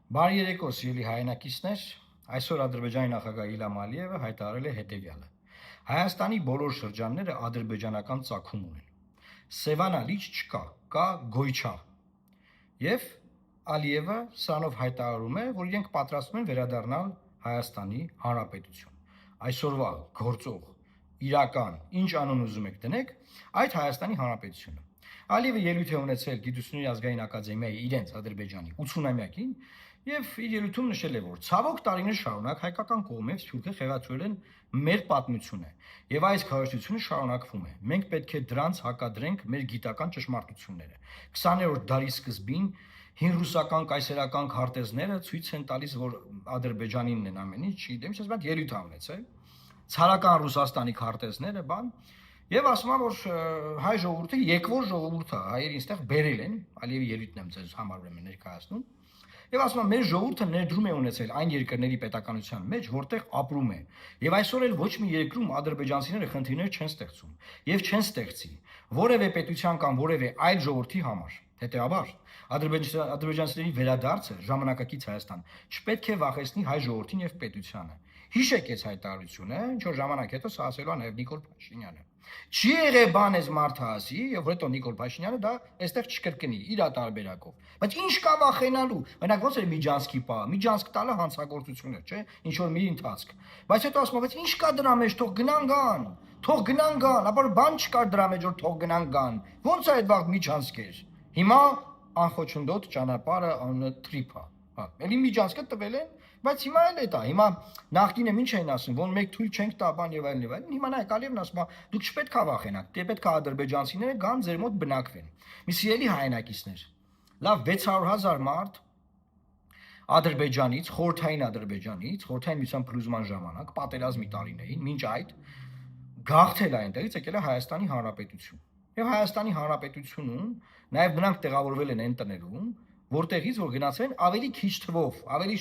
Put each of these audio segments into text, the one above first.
Բարի երեկո, սիրելի հայրենակիցներ, այսօր Ադրբեջանի նախագահ Իլհամ Ալիևը հայտարարել է հետևյալը. Հայաստանի բոլոր շրջանները ադրբեջանական ծագում ունեն։ Սևանա լիճ չկա, կա Գոյչա։ Եվ Ալիևը սրանով հայտարարում է, որ իրենք պատրաստվում են վերադառնալ Հայաստանի Հանրապետություն։ Այսօրվա գործող իրական ինչ անուն ուզում եք դնեք, այդ Հայաստանի Հանրապետությունը։ Ալիևը ելույթ է ունեցել Գիտությունների ազգային ակադեմիայի իրենց Ադրբեջանի 80-ամյակին եւ իր ելույթում նշել է, որ ցավոք տարիներ շարունակ հայկական կողմից Թուրքը խեղաթյուրել են մեր պատմությունը եւ այս քարոզությունը շարունակվում է։ Մենք պետք է դրանց հակադրենք մեր գիտական ճշմարտությունները։ 20-րդ դարի սկզբին հին ռուսական կայսերական քարտեզները ցույց են տալիս, որ Ադրբեջանինն են ամեն ինչ, չգիտեմ, ես բան ելույթ ունեցել։ Ցարական Ռուսաստանի քարտեզները, բան Եվ ասում եմ, որ հայ ժողովուրդը եկվոր ժողովուրդ է, հայերին ստեղ բերել են, Ալիևի ելույթն եմ ձեզ համար ուրեմն ներկայացնում։ Եվ ասում եմ, մեր ժողովուրդը ներդրում է ունեցել այն երկրների պետականության մեջ, որտեղ ապրում է։ Եվ այսօր էլ ոչ մի երկրում ադրբեջանցիները խնդիրներ չեն ստեղծում եւ չեն ստեղծի որևէ պետության կամ որևէ այլ ժողովրդի համար։ Հետեւաբար, ադրբեջանցիների վերադարձը ժամանակակից Հայաստան չպետք է վախեցնի հայ ժողովրդին եւ պետությանը։ Հիշեք այս հայտարարությունը, ինչ որ ժամանակ հետո սա ասելու է նաեւ Նիկոլ Փաշինյանը։ Չի եղել բան էս մարդը ասի, եւ հետո Նիկոլ Փաշինյանը դա այստեղ չկրկնի իր տարբերակով։ Բայց ինչ կա վախենալու։ Օրինակ ոնց էր Միջանցքի պահը, Միջանցք տալը հանցագործություն էր, չէ՞, ինչ որ մի ընթացք։ Բայց հետո ասում եմ, բայց ինչ կա դրա մեջ, թող գնան գան, թող գնան գան, ապա բան չկար դրա մեջ, որ թող գնան գան։ Ոնց է այդ վաղ Միջանցք էր։ Հիմա անխոչնդոտ ճանապարհը անունը Տրիփա։ Հա, ելի Միջանցքը տվել են, բայց հիմա էլ է դա։ Հիմա նախկինը ինչ էին ասում, որ մեկ թույլ չենք տա բան եւ այլն եւ այլն։ Հիմա նայեք Ալիևն ասում է, դուք չպետք է վախենաք, դե պետք է ադրբեջանցիները գան ձեր մոտ բնակվեն։ Մի սիրելի հայրենակիցներ, լավ 600,000 մարդ Ադրբեջանից, խորհրդային միության փլուզման ժամանակ, պատերազմի տարիներին, մինչ այդ գաղթել է այնտեղից եկել է Հայաստանի Հանրապետություն։ Եվ Հայաստանի Հանրապետությունում նաեւ նրանք տեղավորվել են այն տներում, որտեղից որ գնացել են ավելի քիչ թվով, ավելի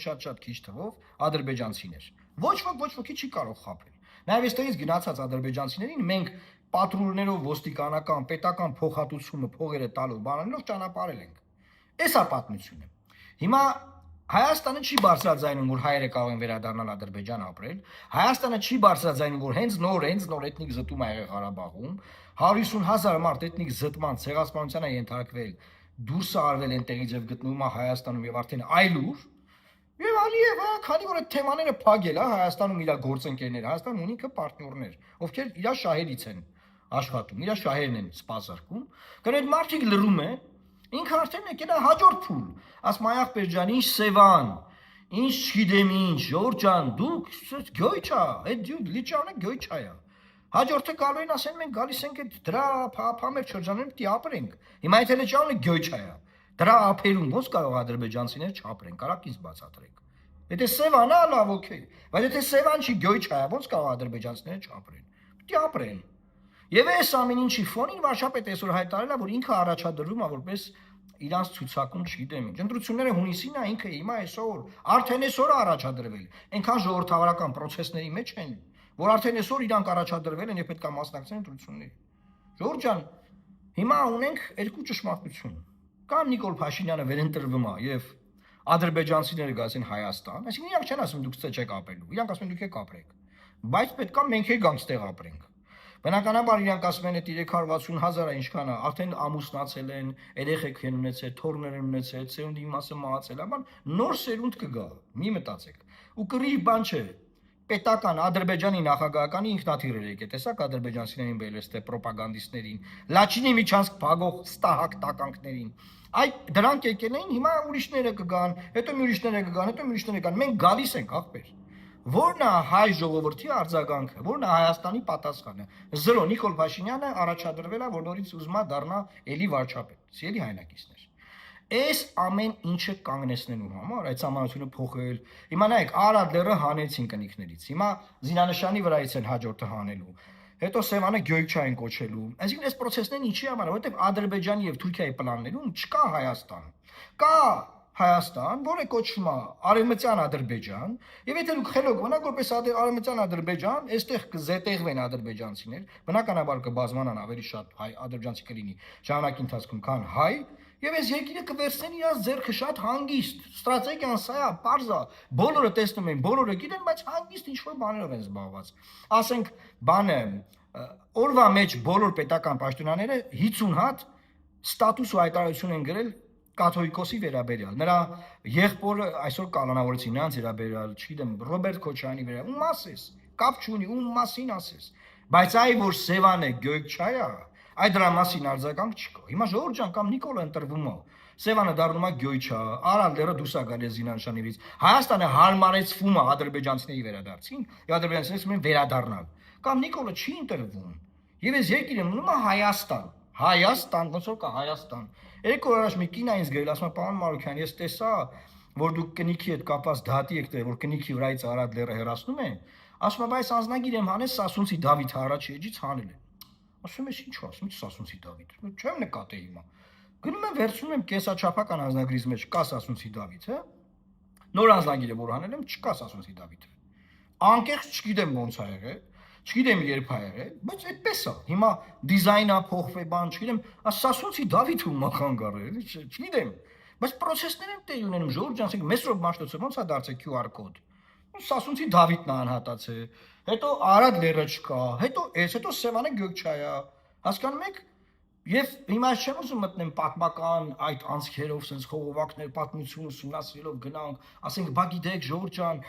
շատ քիչ թվով ադրբեջանցիներ։ Ոչ ոքի չի կարող խաբել։ Նաև այստեղից գնացած ադրբեջանցիներին մենք պատրուլներով ոստիկանական, պետական փոխհատուցումը, փողերը տալով, բանալով ճանապարհել ենք։ Էս է պատմությունը։ Հիմա Հայաստանը չի բարձրաձայնում, որ հայերը կարող են վերադառնալ Ադրբեջան ապրել։ Հայաստանը չի բարձրաձայնում, որ հենց նոր էթնիկ զտում ա եղել Ղարաբաղում, 150,000 մարդ էթնիկ զտման, ցեղասպանության է ենթարկվել, դուրս է արվել այնտեղից եւ գտնվում է Հայաստանում եւ արդեն այլուր։ Եվ Ալիևը, քանի որ այդ թեմաները փագել է Հայաստանում իր գործընկերները, Հայաստանը ունի ինքը պարտներներ, ովքեր իր շահերից են աշխատում, իր շահերն են սպասարկում, գոնե այդ մարդիկ լռում են, ինքը արդեն եկել է հաջորդ փուլ, ասում այ ախպեր ջան, ինչ Սևան, ինչ չգիտեմ ինչ, Ժորժ ջան, դուք գոյչա, այդ դու լիճանը գոյչա է։ Հաջորդը գալու են ասեն մենք գալիս ենք այդ դրա փամեր շրջանում պիտի ապրենք։ Հիմա այդ լճանը գոյչա է։ Դրա ափերում ոնց կարող ադրբեջանցիներ չապրեն, կարակ ինձ բացատրեք։ Եթե Սևանա լավ օքեյ, բայց եթե Սևան չի գոյչա է, ոնց կարող ադրբեջանցիները չապրեն։ Պիտի ապրեն։ Եվ այս ամեն ինչի ֆոնին վարչապետը այսօր հայտարարել է, որ ինքը առաջադրվում է որպես իրանց ցուցակում, չգիտեմ ինչ։ Ընտրությունները հունիսին է, ինքը հիմա այսօր, արդեն այսօր առաջադրվել։ Այնքան ժողովրդավարական process-ների մեջ են, որ արդեն այսօր իրանք առաջադրվել են եւ պետք է մասնակցեն ընտրությունների։ Ժորժ ջան, հիմա ունենք երկու ճշմարտություն։ Կամ Նիկոլ Փաշինյանը վերընտրվում է եւ ադրբեջանցիները գացին Հայաստան, այսինքն իրանք չեն ասում դուք ստե չեք ապրելու, իրանք ասում են դուք եք ապրեք։ Բայց պետք է մենք էլ գանք ստեղ ապրենք։ Բնականաբար իրանք ասում են այդ 360,000-ը ինչքան է, արդեն ամուսնացել են, երեխեք են ունեցել, թոռներ են ունեցել, սերունդի մասը մահացել, ապա նոր սերունդ կգա, մի մտածեք։ Ու կռիվ բան չէ։ Պետական Ադրբեջանի նախագահականի ինքնաթիռեր եկել, տեսակ ադրբեջանցիներին բերել պրոպագանդիստներին, Լաչինի Միջանցք փագող ստահակ տականքներին։ Այդ դրանք եկել են, հիմա ուրիշները կգան, հետո մի ուրիշները կգան, հետո մի ուրիշները կգան։ Մենք գալիս ենք, ախպեր։ Որն է հայ ժողովրդի արձագանքը, որն է Հայաստանի պատասխանը։ Զրո Նիկոլ Փաշինյանը առաջադրվել է, որ նորից ուզում է դառնա էլի վարչապետ։ Սիրելի հայրենակիցներ։ Այս ամեն ինչը կանգնեցնելու համար այդ համանությունը փոխել։ Հիմա նայեք, Արադ լեռը հանեցին կնիկներից։ Հիմա զինանշանի վրայից են հաջորդը հանելու։ Հետո Սևանը Գյոյչա են կոչելու։ Այսինքն այս process-ն ինչի համար, որովհետև Ադրբեջանի եւ Թուրքիայի պլաններում չկա Հայաստան։ Կա Հայաստան, որը կոչվում է Արևմտյան Ադրբեջան, եւ եթե դուք խելոք մնաք որպես Արևմտյան Ադրբեջան, այստեղ կզետեղվեն ադրբեջանցիներ, բնականաբար կբազմանան ավելի շատ հայ ադրբեջանցի կլինի ժամանակի ընթացքում, քան հայ, Եվ այս երկիրը կվերցնեն իրաց ձեռքը շատ հանգիստ։ Ստրատեգիան սա է, պարզ է։ Բոլորը տեսնում են, բոլորը գիտեն, բայց հանգիստ ինչ-որ բաներով են զբաղված։ Ասենք, բանը օրվա մեջ բոլոր պետական պաշտոնյաները 50 հատ ստատուս ու հայտարարություն են գրել կաթոլիկոսի վերաբերյալ։ Նրա եղբորը այսօր կանոնավորեցին նրանց վերաբերյալ, չգիտեմ, Ռոբերտ Քոչարյանի վերաբերյալ։ Ում ասես, կապ չունի, ում մասին ասես։ Բայց այ որ Սևանը Գյոյքչայա, այդ դրա մասին արձագանք չկա։ Հիմա Ժողովուրդ ջան կամ Նիկոլը ընտրվում է։ Սևանը դառնում է Գյոյչա, Արալդերը դուրս է գալիս Զինանշանիից։ Հայաստանը հարմարեցվում է ադրբեջանցիների վերադարձին, եւ ադրբեջանցիները ասում են վերադառնալ։ Կամ Նիկոլը չի ընտրվում։ Եվ այս երկիրը մնում է Հայաստան։ Հայաստան, ոնց որ կա Հայաստան։ Երկու օր առաջ մի կին այնց գրել, ասում է պարոն Մարուքյան, ես տեսա, որ դուք կնիքի հետ կապված դատի եք տվել, որ կնիքի վրայից Արադ լեռը հեռացնում են։ Ասում է, բայց անձնագիր եմ հանել Սասունցի Դավիթը առաջի էջից հանել են։ Ասում ես ինչ ասում, ինչ Սասունցի Դավիթ։ Չեմ նկատել հիմա։ Գնում եմ վերցնում եմ կեսաչափական անձնագրից մեջ կա Սասունցի Դավիթը։ Նոր անձնագիրը որ հանել եմ չկա Սասունցի Դավիթը։ Անկեղծ չգիտեմ ոնց ա եղել, չգիտեմ երբ ա եղել, բայց այդպես է։ Հիմա դիզայնա փոխվե բան, չգիտեմ, Սասունցի Դավիթը ում ախան գարել, չգիտեմ։ Բայց process-ներ են տեղ ունենում, Ժողովուրդ ջան, ասենք Մեսրոպ Մաշտոցը ոնց է դարձել QR կոդ։ Սասունցի Դավիթն է անհատացել, հետո Արադ լեռը չկա, հետո Սևանը Գյոքչայա, հասկանում եք։ Եվ հիմա չեմ ուզում մտնեմ պատմական այդ անցքերով, sense խողովակներ, պատմություն ուսումնասիրելով գնանք, ասենք, բա գիտեք, Ժողովուրդ ջան,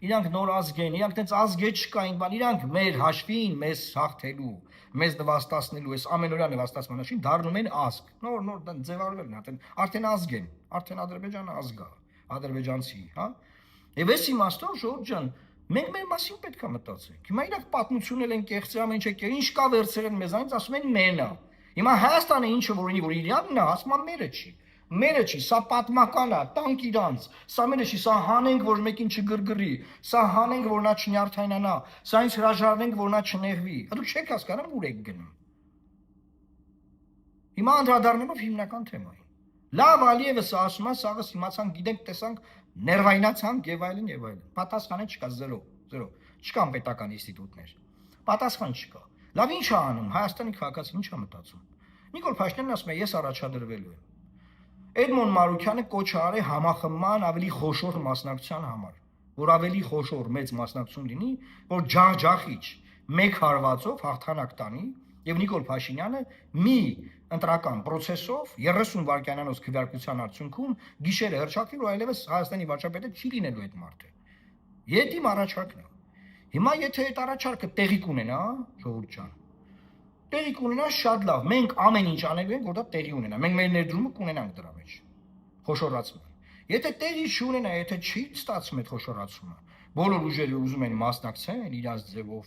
իրանք նոր ազգ են, իրանք տենց ազգ չկային, բան, իրանք մեր հաշվին մեզ հաղթելու, մեզ նվաստացնելու, այս ամենօրյա նվաստացման հաշվին դառնում են ազգ։ Նոր ձևավորվել են, արդեն ազգ են, արդեն Ադրբեջանը ազգ է, ադրբեջանցի, հա։ Եվ այս իմաստով, Ժողովուրդ ջան, մենք մեր մասին պետք է մտածենք։ Հիմա իրանք պատմություն են կեղծել, ամեն ինչ է, ինչ կա վերցրել են մեզանից, ասում են մերն է։ Հիմա Հայաստանը ինչը որ իրանն է, ասում է մերը չի։ Մերը չի, սա պատմական է, տանք իրանց։ Սա մերը չի, սա հանենք, որ մեկին չգրգռի, սա հանենք, որ նա չնյարդայնանա, սա ինձ հրաժարվենք, որ նա չնեղվի։ Դուք չեք հասկանում ուր եք գնում։ Հիմա անդրադառնալով հիմնական թեմային։ Լավ Ալիևը սա ասում է, սաղս իմացանք, գիտենք, տեսանք, ներվայնացանք եւ այլն եւ այլն։ Պատասխանը չկա, 0, 0։ Չկան պետական ինստիտուտներ։ Պատասխան չկա։ Լավ ի՞նչ է անում Հայաստանի քաղաքացին, ի՞նչ է մտածում։ Նիկոլ Փաշինյանն ասում է, ես առաջադրվելու եմ։ Էդմոն Մարուքյանը կոչ արել համախմբման ավելի խոշոր մասնակցության համար, որ ավելի խոշոր մեծ մասնակցություն լինի, որ ջախջախիչ մեկ հարվածով հաղթանակ տանի եւ Նիկոլ Փաշինյանը մի ընտրական process-ով 30 վայրկյանանոց քվեարկության արդյունքում գիշերը հրճակվի, որ այլևս Հայաստանի վարչապետը չի լինելու այդ մարդը։ Եդ իմ առաջարկն է։ Հիմա եթե այդ առաջարկը տեղի կունենա, Ժողովուրդ ջան, տեղի կունենա շատ լավ։ Մենք ամեն ինչ անելու ենք, որ դա տեղի ունենա։ Մենք մեր ներդրումը կունենանք դրա մեջ։ Խոշորացումը։ Եթե տեղի չունենա, եթե չի ստացվում այդ խոշորացումը, բոլոր ուժերը ուզում են մասնակցեն իրաց ձևով,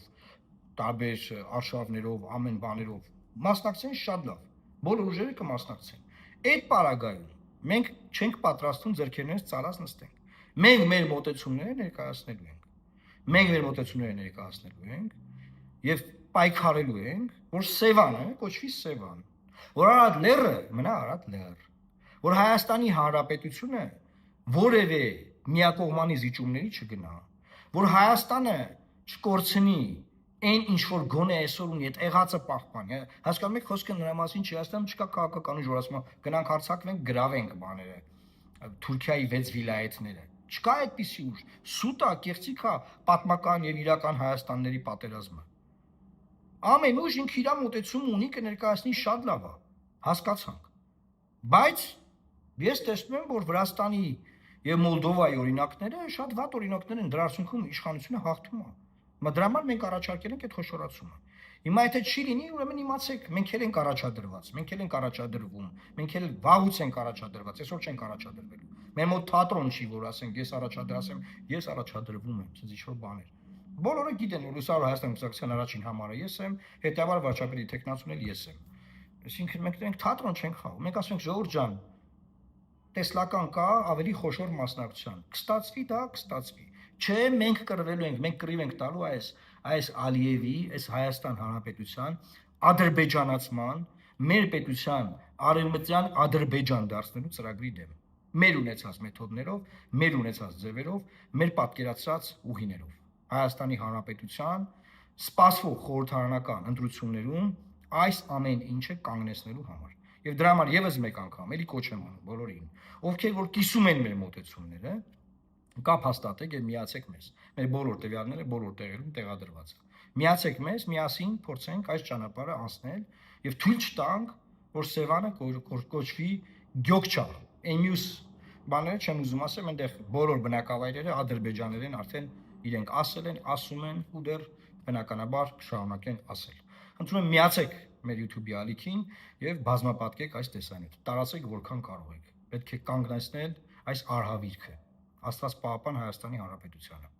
տարբեր արշավներով, ամեն բաներով, մասնակցեն շատ լավ։ Բոլոր ուժերը կմասնակցեն։ Այդ պարագայում մենք չենք պատրաստվում ձեռքերներս ծալած նստենք։ Մենք մեր մոտեցումները ներկայացնելու ենք։ Մենք մեր մոտեցումները ներկայացնելու ենք եւ պայքարելու ենք, որ Սևանը կոչվի Սևան, որ Արադ լեռը մնա Արադ լեռ, որ Հայաստանի Հանրապետությունը որևէ միակողմանի զիջումների չգնա, որ Հայաստանը չկորցնի այն ինչ որ գոնե այսօր ունի, այդ եղածը պահպանի, հասկանում եք, խոսքը նրա մասին չի, Հայաստանում չկա քաղաքական ուժ, որ ասում է գնանք հարձակվենք, գրավենք բաները, Թուրքիայի 6 վիլայեթները, չկա այդպիսի ուժ, սուտ է, կեղծիք է պատմական եւ իրական Հայաստանների պատերազմը։ Ամեն ուժ ինքը իր մոտեցում ունի, կներկայացնի շատ լավ է, հասկացանք։ Բայց ես տեսնում եմ, որ Վրաստանի եւ Մոլդովայի օրինակները շատ վատ օրինակներ են, դրա արդյունքում իշխանությունը հաղթում է։ Դրա համար մենք առաջարկել ենք այդ խոշորացումը։ Հիմա եթե չի լինի, ուրեմն իմացեք, մենք էլ ենք առաջադրված, մենք էլ ենք առաջադրվում, մենք էլ վաղուց ենք առաջադրված, այսօր չենք առաջադրվելու։ Մեր մոտ թատրոն չի, որ ասենք ես առաջադրասեմ, ես առաջադրվում եմ, ասես ինչ-որ բաներ։ Բոլորը գիտեն, որ Լուսավոր Հայաստան կուսակցության առաջին համարը ես եմ, հետևաբար վարչապետի տեխնացուն էլ ես եմ։ Այսինքն մենք թատրոն չենք խաղում, մենք ասում ենք Ժողովուրդ ջան, տեսլական կա ավելի խոշոր մասնակցության։ Կստացվի դա, կստացվի։ Չէ, մենք կռվելու ենք, մենք կռիվ ենք տալու այս Ալիևի, այս Հայաստան Հանրապետության ադրբեջանացման, մեր պետության արևմտյան Ադրբեջան դարձնելու ծրագրի դեմ։ Մեր ունեցած մեթոդներով, մեր ունեցած ձևերով, մեր պատկերացրած ուղիներով։ Հայաստանի Հանրապետության սպասվող խորհրդարանական ընտրություններում այս ամեն ինչը կանգնեցնելու համար։ Եվ դրա համար եւս մեկ անգամ էլի կոչ եմ անում բոլորին, ովքեր որ կիսում են մեր մոտեցումները, կապ հաստատեք եւ միացեք մեզ։ Մեր բոլոր տվյալները բոլոր տեղերում տեղադրված է։ Միացեք մեզ, միասին փորձենք այս ճանապարհը անցնել եւ թույլ չտանք, որ Սևանը կոչվի Գյոկչա։ Այն մյուս բաները չեմ ուզում ասեմ, այնտեղ բոլոր բնակավայրերը ադրբեջաներեն արդեն իրենք ասել են, ասում են ու դեռ բնականաբար կշարունակեն ասել։ Խնդրում եմ միացեք մեր YouTube-ի ալիքին եւ բազմապատկեք այս տեսանյութը։ Տարածեք որքան կարող եք։ Պետք է կանգնեցնել այս արհավիրքը։ Աստված պահապան Հայաստանի Հանրապետությանը։